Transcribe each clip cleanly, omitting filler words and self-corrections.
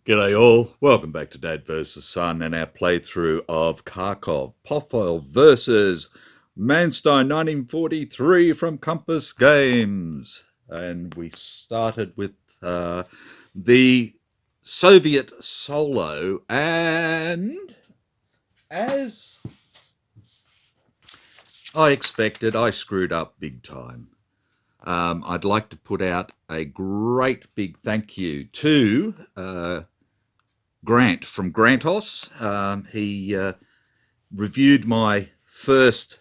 G'day all, welcome back to Dad vs Son and our playthrough of Kharkov Popfile versus Manstein 1943 from Compass Games. And we started with the Soviet solo, and as I expected, I screwed up big time. I'd like to put out a great big thank you to Grant from Grantos. He reviewed my first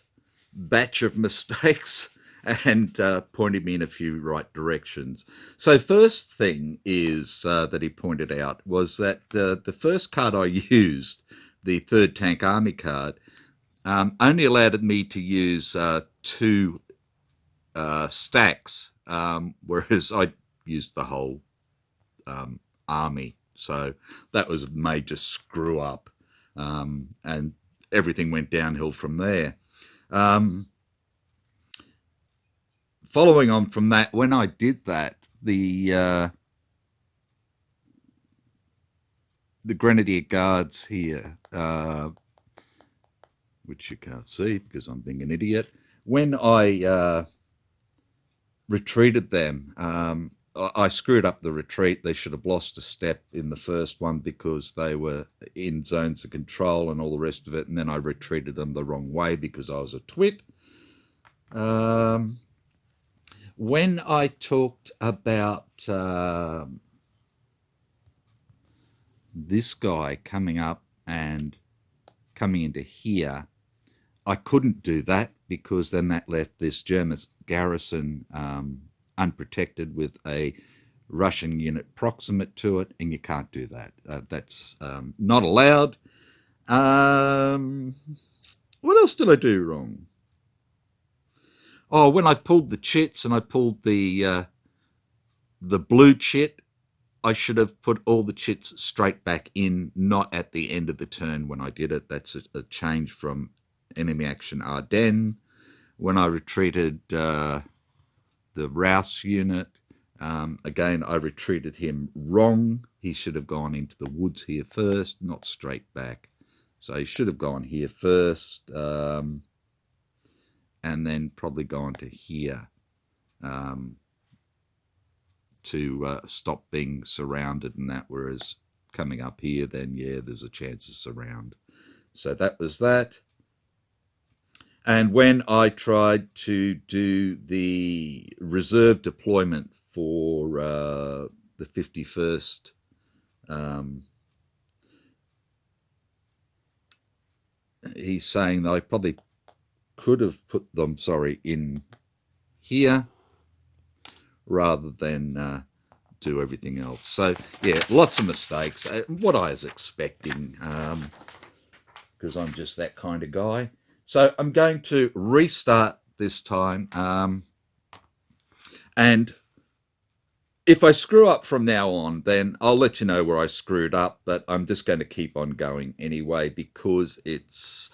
batch of mistakes and pointed me in a few right directions. So first thing is that he pointed out was that the first card I used, the 3rd Tank Army card, only allowed me to use 2 stacks, whereas I used the whole army. So that was a major screw up, and everything went downhill from there. Following on from that, when I did that, the Grenadier Guards here, which you can't see because I'm being an idiot, when I retreated them, I screwed up the retreat. They should have lost a step in the first one because they were in zones of control and all the rest of it, and then I retreated them the wrong way because I was a twit. When I talked about this guy coming up and coming into here, I couldn't do that because then that left this German garrison unprotected with a Russian unit proximate to it, and you can't do that. That's not allowed. What else did I do wrong? Oh, when I pulled the chits and I pulled the blue chit, I should have put all the chits straight back in, not at the end of the turn when I did it. That's a change from enemy action Ardennes. When I retreated the Rouse unit, again, I retreated him wrong. He should have gone into the woods here first, not straight back. So he should have gone here first, and then probably gone to here to stop being surrounded and that, whereas coming up here, then, yeah, there's a chance of surround. So that was that. And when I tried to do the reserve deployment for the 51st, he's saying that I probably could have put them, in here rather than do everything else. So, yeah, lots of mistakes. What I was expecting, because I'm just that kind of guy. So I'm going to restart this time, and if I screw up from now on, then I'll let you know where I screwed up, but I'm just going to keep on going anyway because it's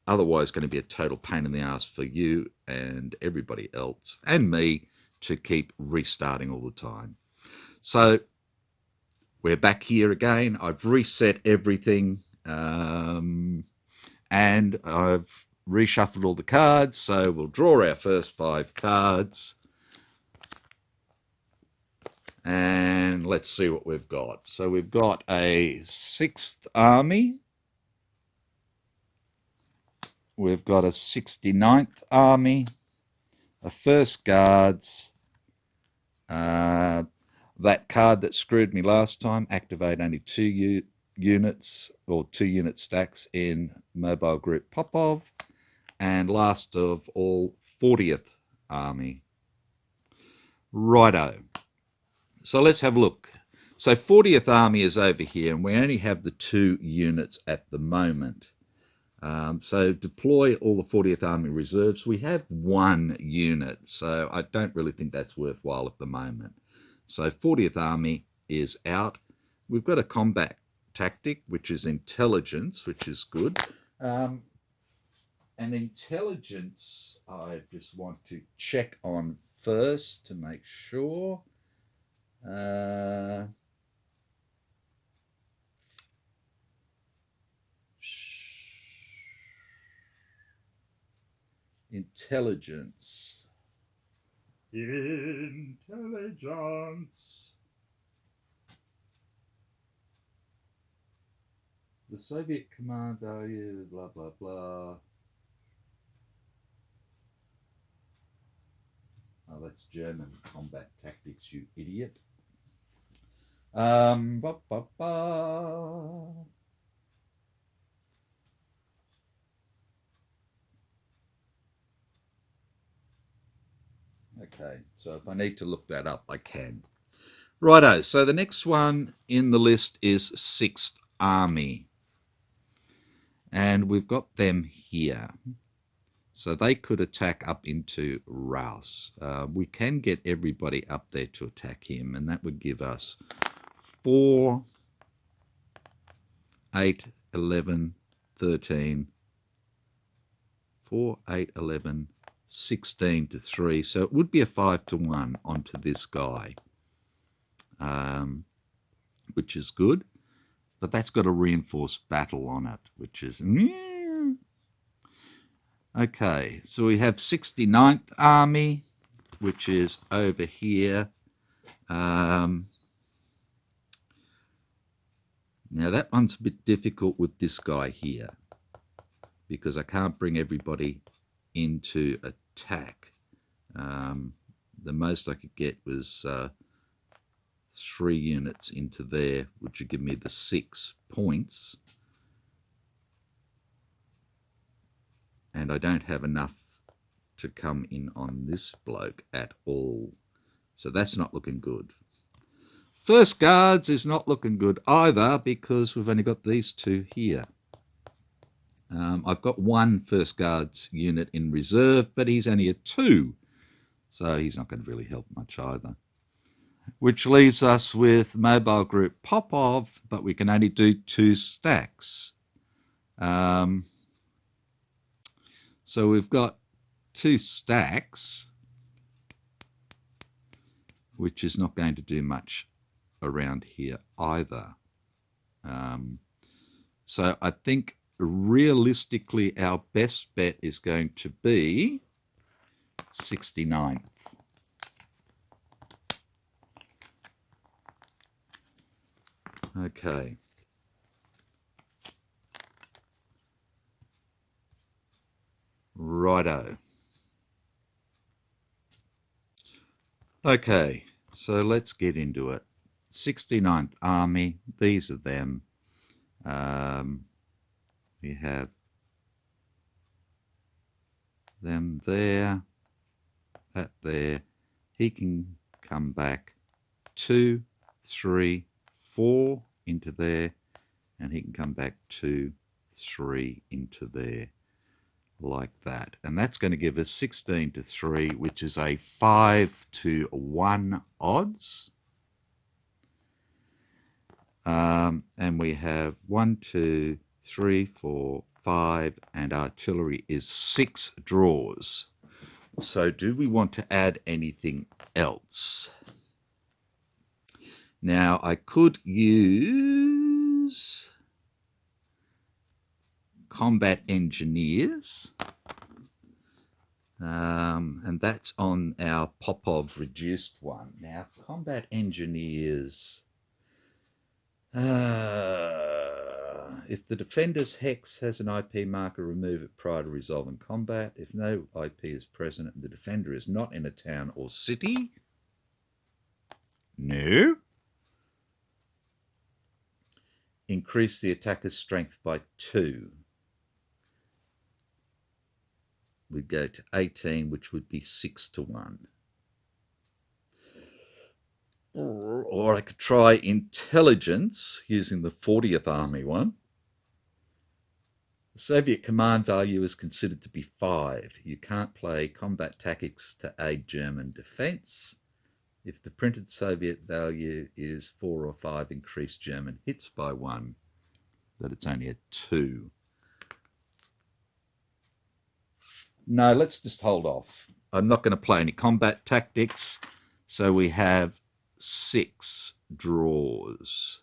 otherwise going to be a total pain in the ass for you and everybody else and me to keep restarting all the time. So we're back here again. I've reset everything. And I've reshuffled all the cards, so we'll draw our first 5 cards. And let's see what we've got. So we've got a 6th Army. We've got a 69th Army, a 1st Guards. That card that screwed me last time, activate only 2 units or 2 unit stacks in Mobile Group Popov, and last of all, 40th Army. Righto. So let's have a look. So 40th Army is over here, and we only have the 2 units at the moment. So deploy all the 40th Army Reserves. We have 1 unit, so I don't really think that's worthwhile at the moment. So 40th Army is out. We've got a combat tactic, which is intelligence, which is good. And intelligence, I just want to check on first to make sure. Intelligence. Intelligence. The Soviet command value, blah, blah, blah. Oh, that's German combat tactics, you idiot. Ba, ba, ba. Okay, so if I need to look that up, I can. Righto, so the next one in the list is 6th Army. And we've got them here. So they could attack up into Rouse. We can get everybody up there to attack him, and that would give us 4, 8, 11, 13, 4, 8, 11, 16 to 3. So it would be a 5 to 1 onto this guy, which is good. But that's got a reinforced battle on it, which is... Okay, so we have 69th Army, which is over here. Now that one's a bit difficult with this guy here, because I can't bring everybody into attack. The most I could get was 3 units into there, which would give me the 6 points. And I don't have enough to come in on this bloke at all. So that's not looking good. First Guards is not looking good either, because we've only got these 2 here. I've got 1 First Guards unit in reserve, but he's only a 2. So he's not going to really help much either. Which leaves us with Mobile Group Popov, but we can only do 2 stacks. So we've got 2 stacks, which is not going to do much around here either. So I think realistically our best bet is going to be 69th. Okay. Righto. Okay, so let's get into it. 69th Army, these are them. We have them there, that there. He can come back 2, 3, 4 into there, and he can come back 2, 3 into there, like that. And that's going to give us 16 to 3, which is a 5 to 1 odds. And we have 1, 2, 3, 4, 5, and artillery is 6 draws. So do we want to add anything else? Now I could use combat engineers, and that's on our Popov reduced one. Now combat engineers, if the defender's hex has an IP marker, remove it prior to resolving combat. If no IP is present and the defender is not in a town or city, no. Increase the attacker's strength by 2. We'd go to 18, which would be 6 to 1. Or I could try intelligence using the 40th Army one. Soviet command value is considered to be 5. You can't play combat tactics to aid German defense. If the printed Soviet value is 4 or 5, increase German hits by 1, but it's only a 2. No, let's just hold off. I'm not going to play any combat tactics. So we have 6 draws.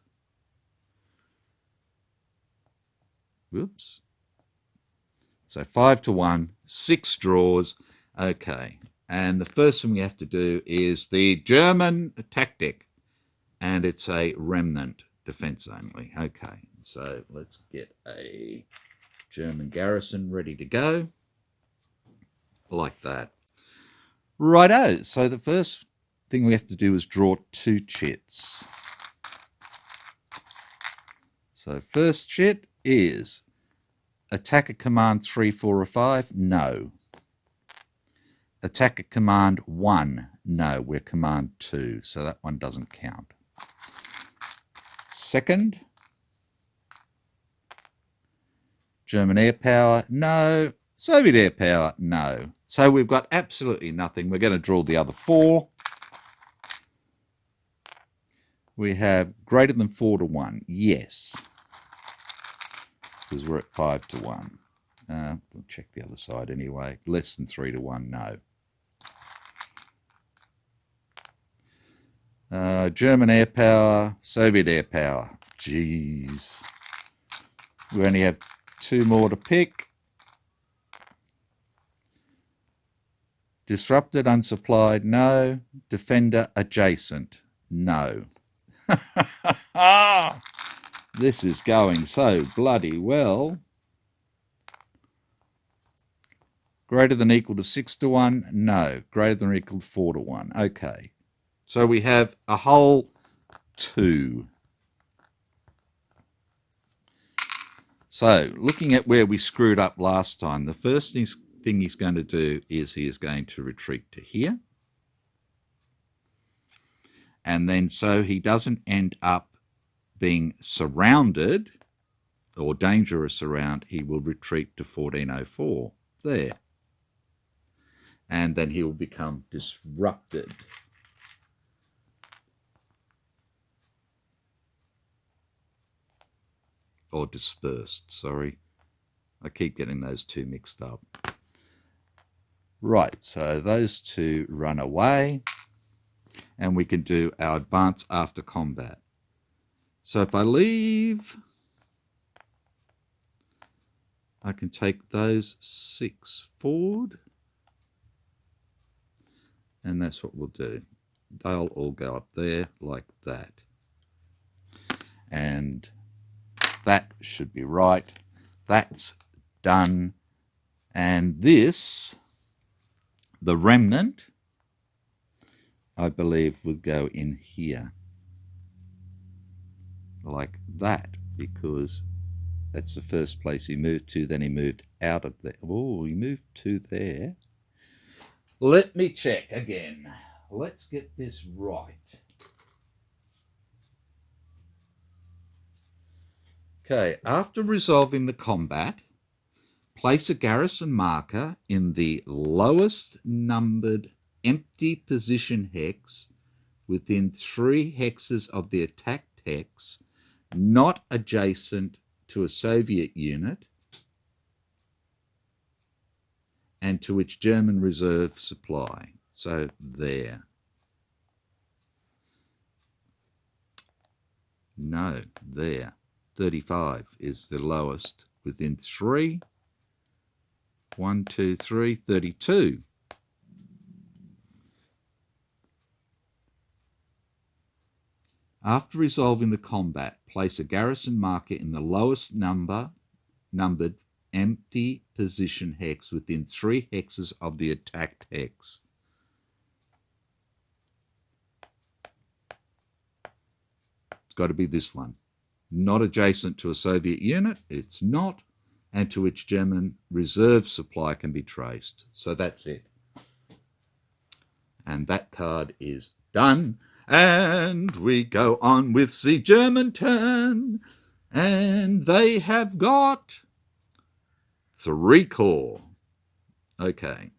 Whoops. So 5 to 1, 6 draws. Okay. And the first thing we have to do is the German tactic. And it's a remnant defense only. Okay. So let's get a German garrison ready to go. Like that. Righto. So the first thing we have to do is draw 2 chits. So first chit is attack at command 3, 4 or 5, no. Attack at command 1, no, we're command 2, so that one doesn't count. Second, German air power, no. Soviet air power, no. So we've got absolutely nothing. We're going to draw the other 4. We have greater than 4 to 1, yes. Because we're at 5 to 1. We'll check the other side anyway. Less than 3 to 1, no. German air power, Soviet air power. Jeez. We only have 2 more to pick. Disrupted, unsupplied, no. Defender, adjacent, no. This is going so bloody well. Greater than or equal to 6 to 1? No. Greater than or equal to 4 to 1. Okay. So we have a whole 2. So looking at where we screwed up last time, the first thing he's going to do is he is going to retreat to here. And then so he doesn't end up being surrounded or dangerous around, he will retreat to 1404 there. And then he will become disrupted. Or dispersed, sorry. I keep getting those 2 mixed up. Right, so those 2 run away. And we can do our advance after combat. So if I leave, I can take those 6 forward. And that's what we'll do. They'll all go up there like that. And that should be right. That's done. And this, the remnant, I believe would go in here. Like that, because that's the first place he moved to. Then he moved out of there. Oh, he moved to there. Let me check again. Let's get this right. Okay, after resolving the combat, place a garrison marker in the lowest numbered empty position hex within 3 hexes of the attacked hex, not adjacent to a Soviet unit and to which German reserve supply. So there. No, there. 35 is the lowest within 3. 1, 2, 3, 32. After resolving the combat, place a garrison marker in the lowest numbered empty position hex within 3 hexes of the attacked hex. It's got to be this one. Not adjacent to a Soviet unit, it's not, and to which German reserve supply can be traced. So that's it. And that card is done. And we go on with the German turn. And they have got 3 core. Okay.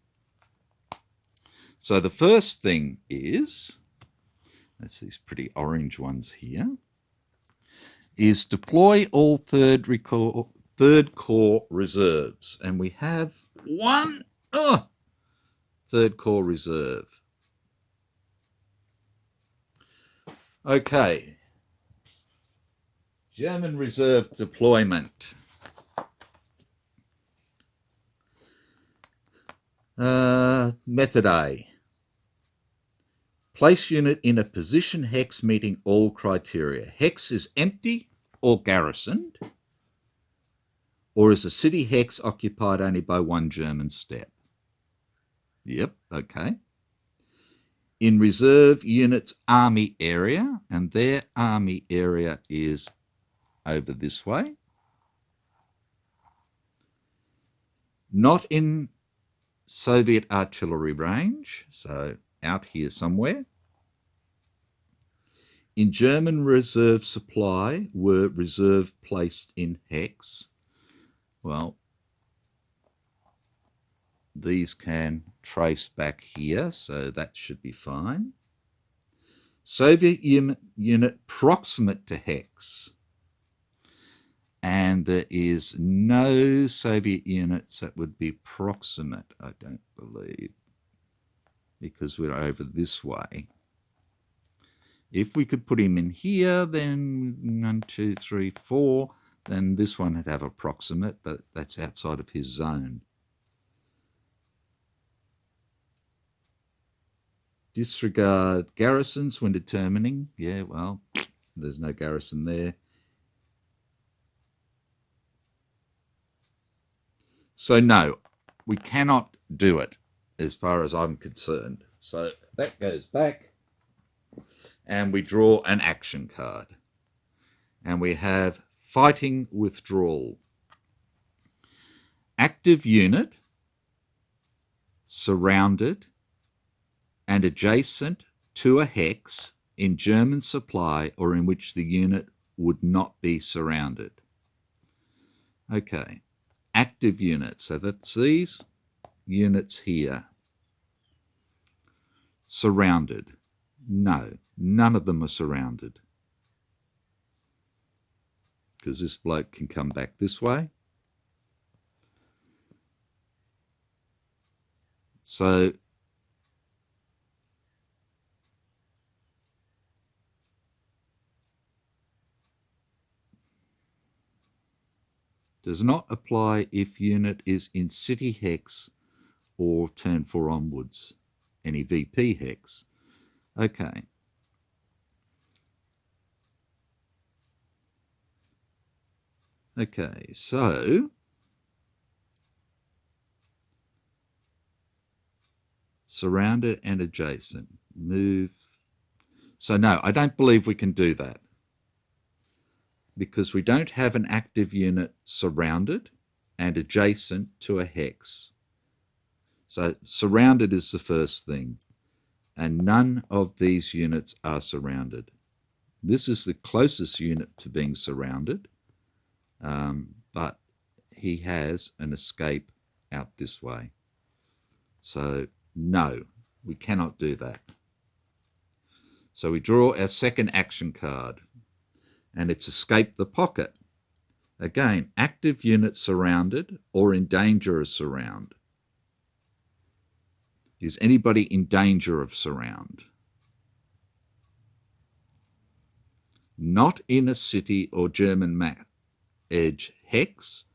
So the first thing is, that's these pretty orange ones here, is deploy all third core reserves. And we have one third core reserve. Okay. German reserve deployment. Method A. Place unit in a position hex meeting all criteria. Hex is empty or garrisoned, or is a city hex occupied only by one German step? Yep, okay. In reserve units army area, and their army area is over this way. Not in Soviet artillery range, so out here somewhere. In German reserve supply, were reserve placed in hex. Well, these can trace back here, so that should be fine. Soviet unit proximate to hex. And there is no Soviet units that would be proximate, I don't believe, because we're over this way. If we could put him in here, then 1, 2, 3, 4, then this one would have a proximate, but that's outside of his zone. Disregard garrisons when determining. Yeah, well, there's no garrison there. So no, we cannot do it as far as I'm concerned. So that goes back, and we draw an action card. And we have fighting withdrawal. Active unit, surrounded and adjacent to a hex in German supply or in which the unit would not be surrounded. Okay. Active units, so that's these units here. Surrounded. No, none of them are surrounded. Because this bloke can come back this way. So does not apply if unit is in city hex or turn 4 onwards, any VP hex. Okay. Okay, so surrounded and adjacent. Move. So no, I don't believe we can do that, because we don't have an active unit surrounded and adjacent to a hex. So surrounded is the first thing, and none of these units are surrounded. This is the closest unit to being surrounded, but he has an escape out this way. So no, we cannot do that. So we draw our second action card, and it's escape the pocket. Again, active unit surrounded or in danger of surround. Is anybody in danger of surround? Not in a city or German map edge hex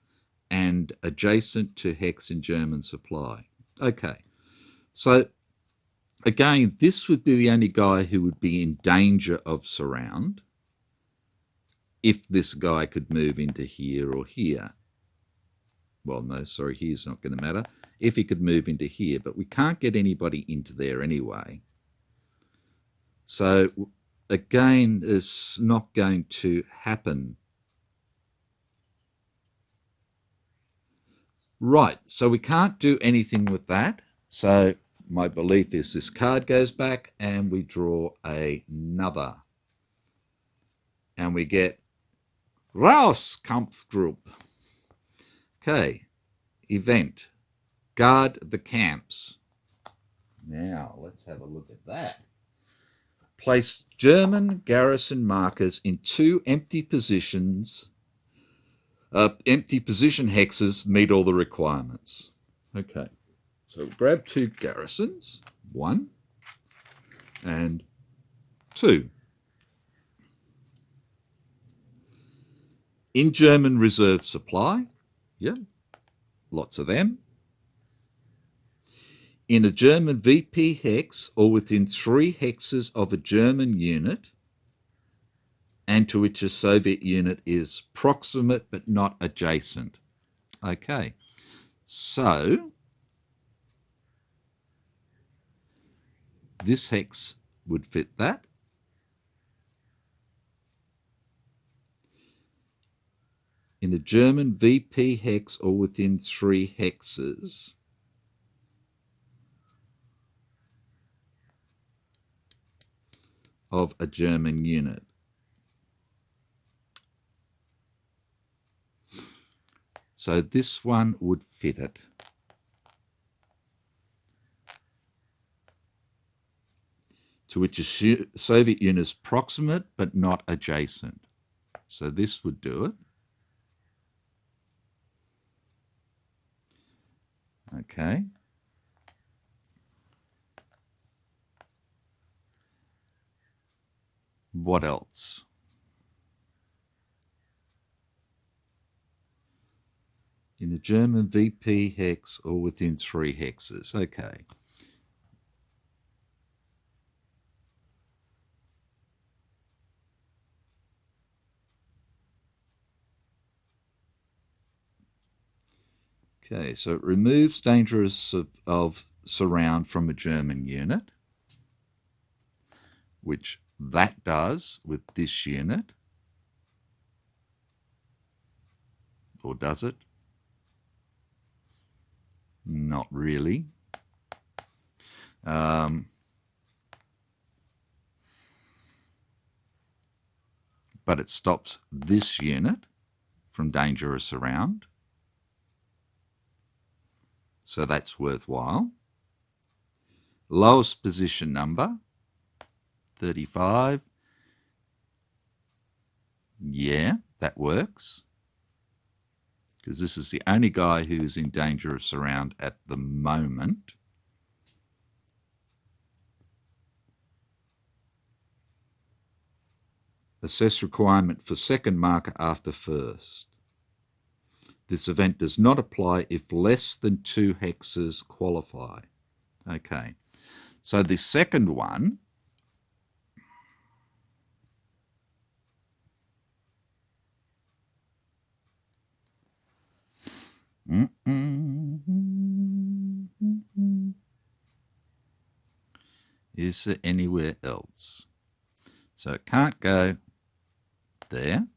and adjacent to hex in German supply. Okay, so again, this would be the only guy who would be in danger of surround if this guy could move into here or here. Well, no, sorry, here's not going to matter. If he could move into here, but we can't get anybody into there anyway. So again, it's not going to happen. Right, so we can't do anything with that. So my belief is this card goes back and we draw another. And we get Raus Kampfgruppe. Okay, event. Guard the camps. Now, let's have a look at that. Place German garrison markers in two empty position hexes meet all the requirements. Okay, so grab two garrisons, 1 and 2. In German reserve supply, yeah, lots of them. In a German VP hex or within 3 hexes of a German unit and to which a Soviet unit is proximate but not adjacent. Okay, so this hex would fit that. In a German VP hex or within 3 hexes of a German unit. So this one would fit it. To which a Soviet unit is proximate but not adjacent. So this would do it. Okay. What else? In a German VP hex or within 3 hexes. Okay. Okay, so it removes danger of surround from a German unit, which that does with this unit. Or does it? Not really. But it stops this unit from danger of surround. So that's worthwhile. Lowest position number, 35. Yeah, that works. Because this is the only guy who's in danger of surround at the moment. Assess requirement for second marker after first. This event does not apply if less than 2 hexes qualify. Okay, so the second one is there anywhere else? So it can't go there.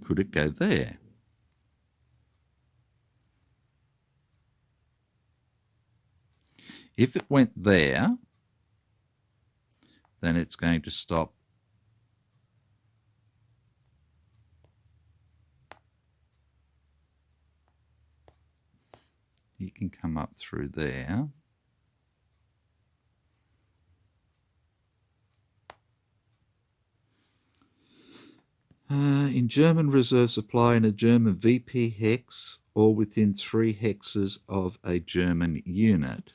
Could it go there? If it went there, then it's going to stop you can come up through there. In German reserve supply in a German VP hex or within 3 hexes of a German unit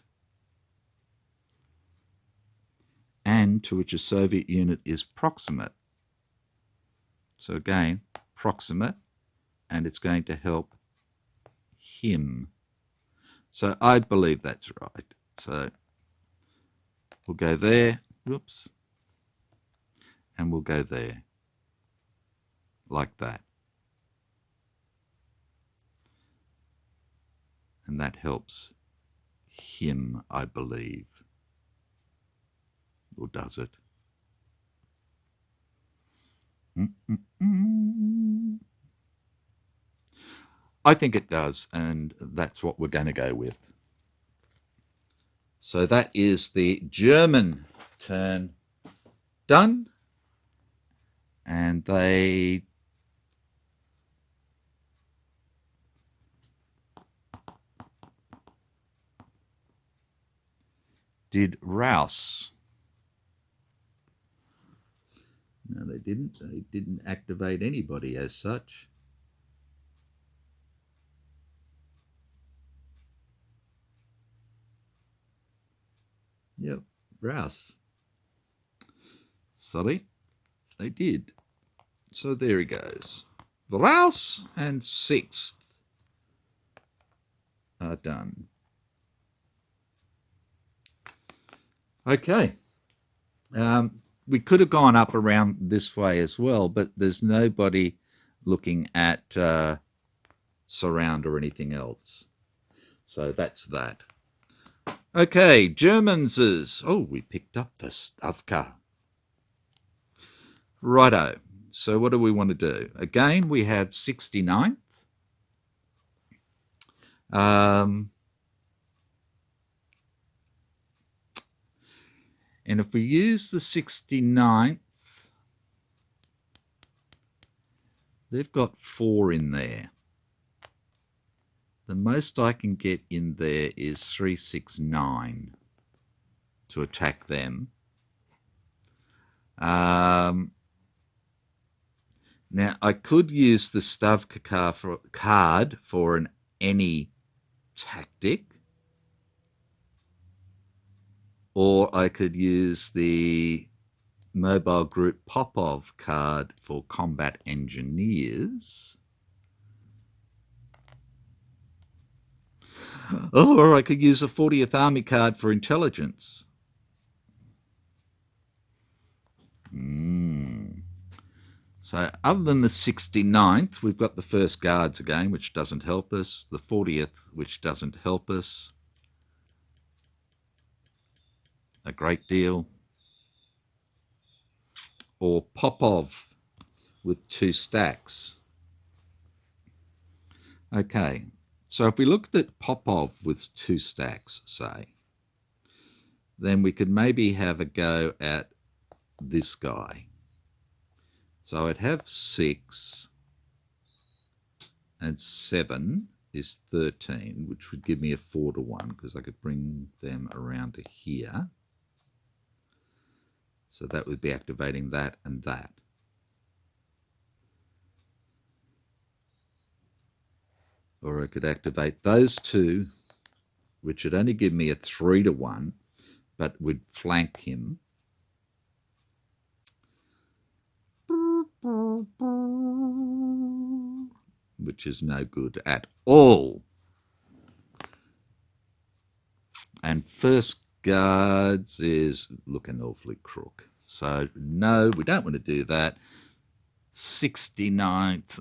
and to which a Soviet unit is proximate. So again, proximate, and it's going to help him. So I believe that's right. So we'll go there, whoops, and we'll go there, like that. And that helps him, I believe. Or does it? I think it does, and that's what we're going to go with. So that is the German turn done, and they did Rouse. No, they didn't. They didn't activate anybody as such. Yep, Rouse. Sorry, they did. So there he goes. Rouse and 6th are done. Okay. We could have gone up around this way as well, but there's nobody looking at surround or anything else. So that's that. Okay, Germans is... Oh, we picked up the Stavka. Righto. So what do we want to do? Again, we have 69th. And if we use the 69th, they've got 4 in there. The most I can get in there is 369 to attack them. Now, I could use the Stavka card for an any tactic, or I could use the Mobile Group Popov card for combat engineers. Or I could use a 40th Army card for intelligence. So other than the 69th, we've got the 1st Guards again, which doesn't help us. The 40th, which doesn't help us a great deal. Or Popov with 2 stacks. Okay, so if we looked at Popov with 2 stacks, say, then we could maybe have a go at this guy. So I'd have 6 and 7 is 13, which would give me a 4-to-1 because I could bring them around to here. So that would be activating that and that. Or I could activate those 2, which would only give me a 3-to-1, but would flank him. Which is no good at all. And 1st Guards is looking awfully crook. So no, we don't want to do that. 69th.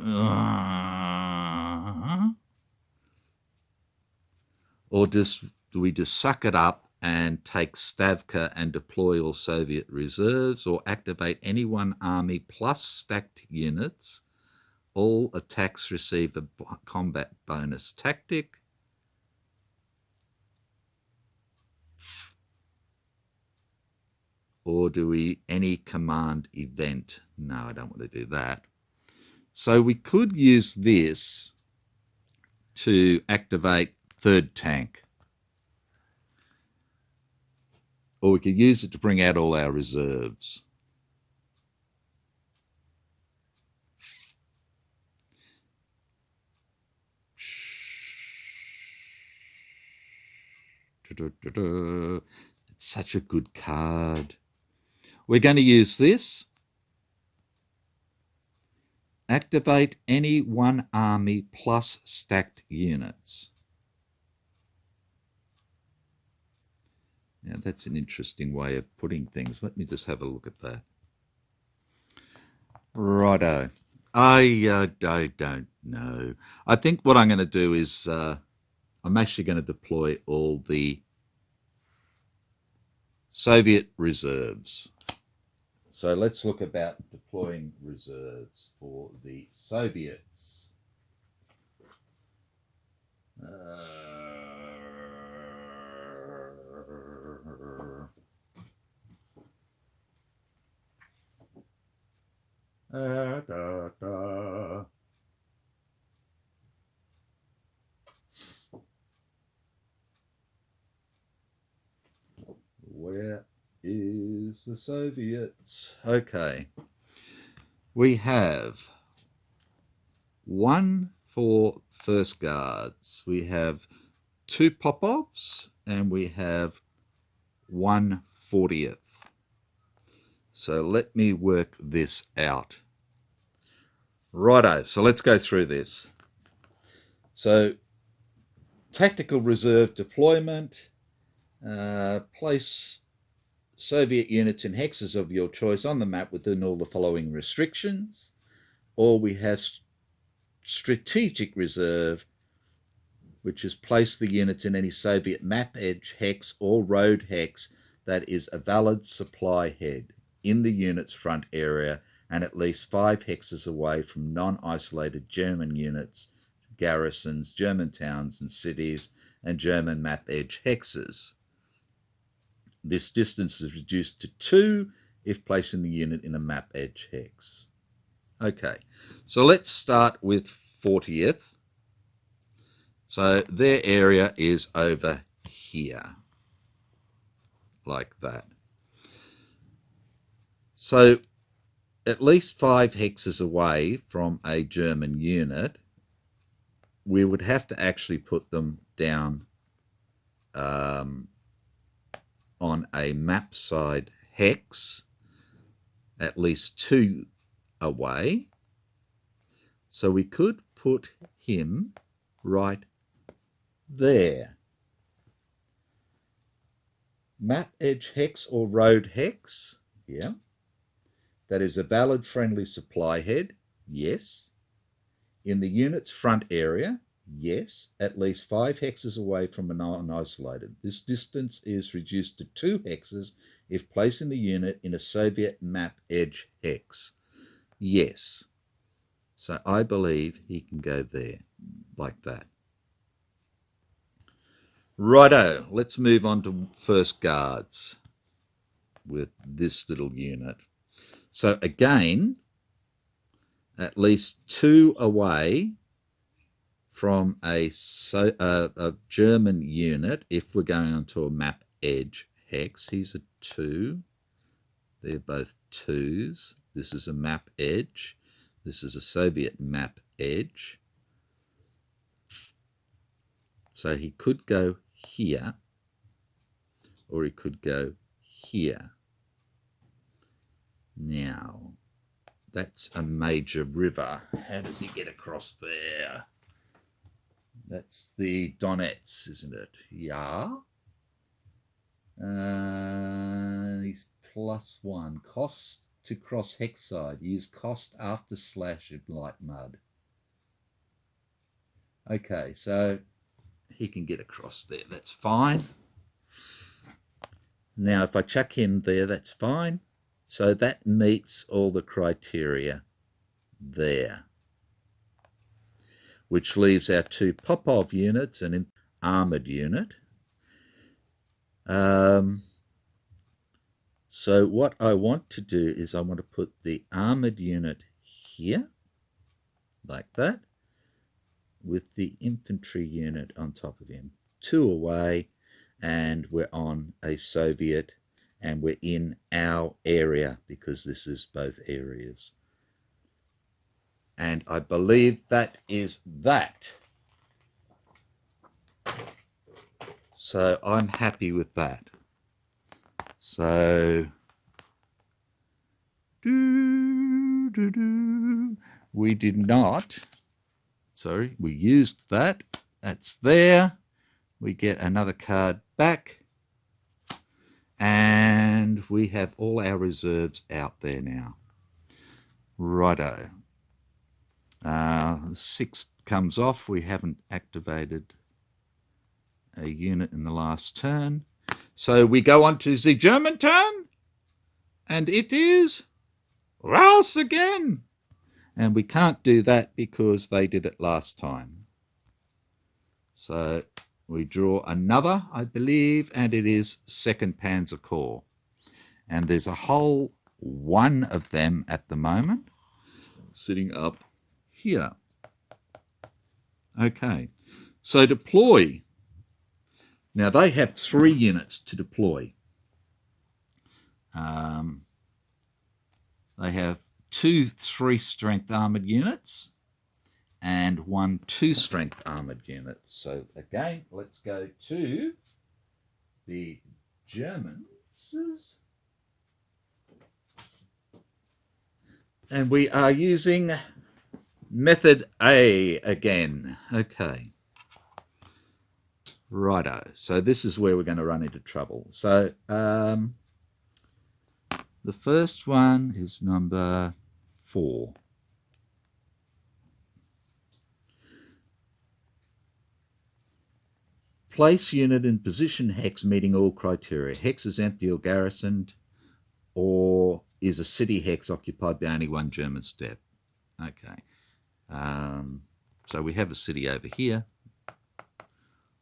Or do we just suck it up and take Stavka and deploy all Soviet reserves, or activate any one army plus stacked units? All attacks receive a combat bonus tactic. Or do we any command event? No, I don't want to do that. So we could use this to activate 3rd tank. Or we could use it to bring out all our reserves. It's such a good card. We're going to use this. Activate any one army plus stacked units. Now that's an interesting way of putting things. Let me just have a look at that. Righto. I don't know. I think what I'm going to do is I'm actually going to deploy all the Soviet reserves. So let's look about deploying reserves for the Soviets. There's the Soviets. Okay. We have 1 for first guards. We have 2 Popovs, and we have 1/40th. So let me work this out. Righto, so let's go through this. So, tactical reserve deployment, place Soviet units in hexes of your choice on the map within all the following restrictions, or we have strategic reserve, which is place the units in any Soviet map edge hex or road hex that is a valid supply head in the unit's front area and at least 5 hexes away from non-isolated German units, garrisons, German towns and cities, and German map edge hexes. This distance is reduced to 2 if placing the unit in a map edge hex. Okay, so let's start with 40th. So their area is over here, like that. So at least 5 hexes away from a German unit, we would have to actually put them down on a map side hex, at least 2 away. So we could put him right there. Map edge hex or road hex, yeah. That is a valid friendly supply head, yes. In the unit's front area, yes, at least 5 hexes away from a non-isolated. This distance is reduced to 2 hexes if placing the unit in a Soviet map edge hex, yes. So I believe he can go there, like that. Righto, let's move on to first guards with this little unit. So again, at least 2 away from a German unit, if we're going onto a map edge hex. He's a 2. They're both 2s. This is a map edge. This is a Soviet map edge. So he could go here, or he could go here. Now, that's a major river. How does he get across there? That's the Donets, isn't it? Yeah. He's +1. Cost to cross hex side. Use cost after slash in light mud. Okay, so he can get across there. That's fine. Now, if I chuck him there, that's fine. So that meets all the criteria there, which leaves our 2 Popov units and an armoured unit. So what I want to do is I want to put the armoured unit here, like that, with the infantry unit on top of him. 2 away, and we're on a Soviet, and we're in our area because this is both areas. And I believe that is that. So I'm happy with that. So we did not, sorry, we used that. That's there. We get another card back. And we have all our reserves out there now. Righto. 6 comes off. We haven't activated a unit in the last turn. So we go on to the German turn. And it is Raus again. And we can't do that because they did it last time. So we draw another, I believe, and it is 2nd Panzer Corps. And there's a whole 1 of them at the moment sitting up here. Okay, so deploy. Now they have 3 units to deploy. They have 2 3-strength armoured units and 1 2-strength armoured unit. So again, let's go to the Germans. And we are using method A again. Okay. Righto. So this is where we're going to run into trouble. So the first one is number 4. Place unit in position hex meeting all criteria. Hex is empty or garrisoned, or is a city hex occupied by only one German step. Okay. So we have a city over here,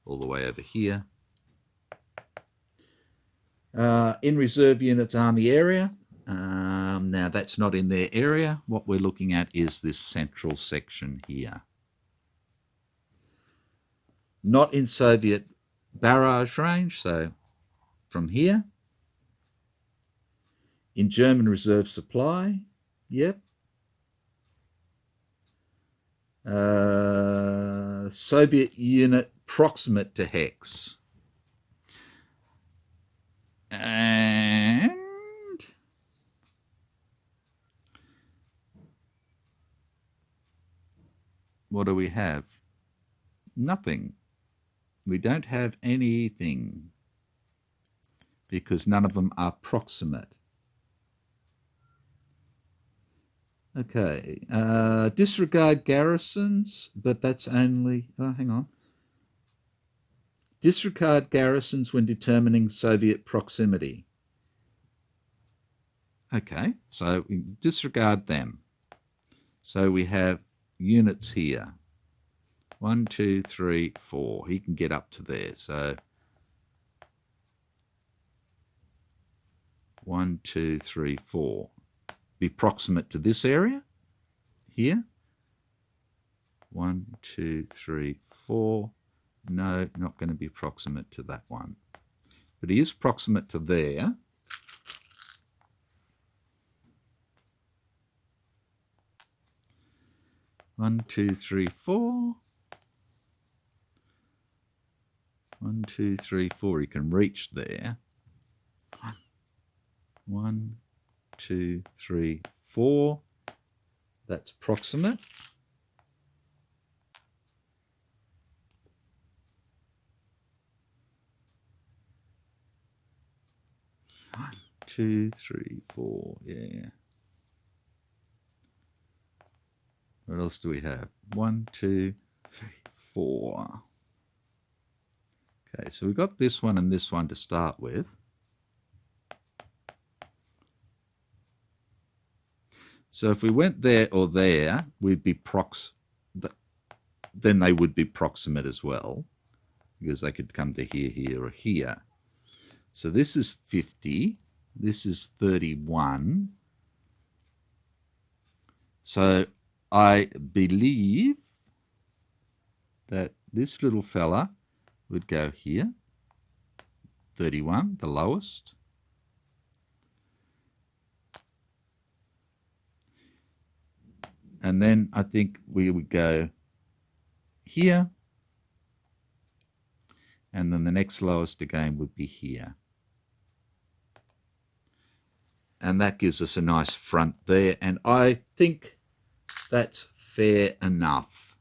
all the way over here. In reserve units army area. Now that's not in their area. What we're looking at is this central section here. Not in Soviet barrage range, so from here. In German reserve supply, yep. Soviet unit proximate to hex. And what do we have? Nothing. We don't have anything because none of them are proximate. Okay, disregard garrisons, but that's only, oh, hang on. Disregard garrisons when determining Soviet proximity. Okay, so we disregard them. So we have units here. 1, 2, 3, 4. He can get up to there. So 1, 2, 3, 4. Be proximate to this area here. 1, 2, 3, 4. No, not going to be proximate to that one. But he is proximate to there. One, 2, 3, 4. 1, 2, 3, 4. He can reach there. 1, 2, 3, 4. That's proximate. One, 2, 3, 4. Yeah. What else do we have? 1, 2, 3, 4. Okay, so we've got this one and this one to start with. So if we went there or there, we'd be then they would be proximate as well, because they could come to here, here, or here. So this is 50. This is 31. So I believe that this little fella would go here, 31, the lowest. And then I think we would go here, and then the next lowest again would be here. And that gives us a nice front there, and I think that's fair enough.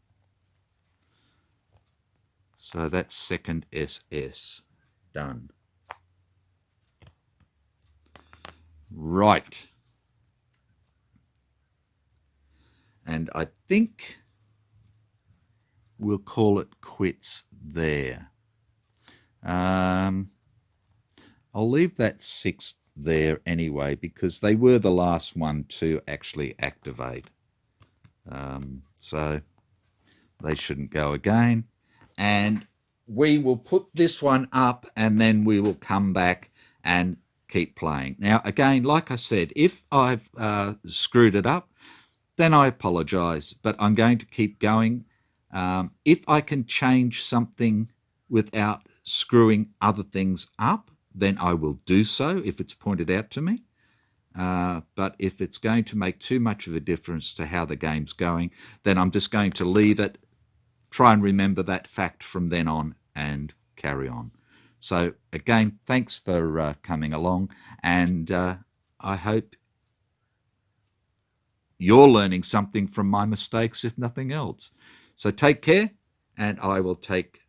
So that's second SS done. Right. And I think we'll call it quits there. I'll leave that 6th there anyway, because they were the last one to actually activate. So they shouldn't go again. And we will put this one up, and then we will come back and keep playing. Now, again, like I said, if I've screwed it up, then I apologise, but I'm going to keep going. If I can change something without screwing other things up, then I will do so if it's pointed out to me. But if it's going to make too much of a difference to how the game's going, then I'm just going to leave it, try and remember that fact from then on, and carry on. So again, thanks for coming along, and I hope you're learning something from my mistakes, if nothing else. So take care, and I will take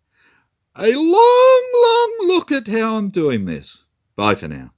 a long look at how I'm doing this. Bye for now.